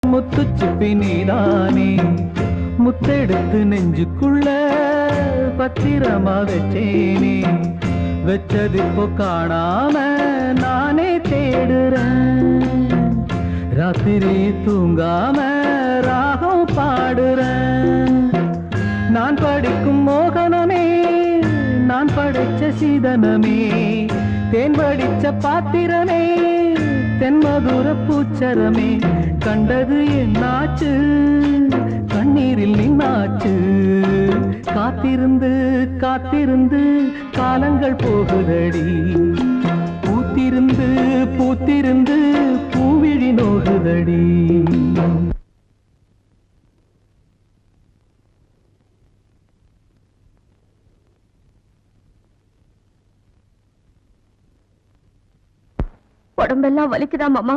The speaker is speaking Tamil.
முத்துச்சிப்பி நீதானே முத்தெடுத்து நெஞ்சுக்குள்ள பத்திரமா வச்சேனே வச்சது இப்போ காணாம நானே தேடுறேன் ராத்திரி தூங்காம ராகம் பாடுறேன் நான் படிக்கும் மோகனமே நான் படைச்ச சீதனமே தேன் படிச்ச பாத்திரமே தென்மதுர பூச்சரமே கண்டது என்னாச்சு கண்ணீரில் நின்னாச்சு காத்திருந்து காத்திருந்து காலங்கள் போகுதடி பூத்திருந்து பூத்திருந்து பூவிழி நோகுதடி உடம்பெல்லாம் வலிக்குதா மாமா?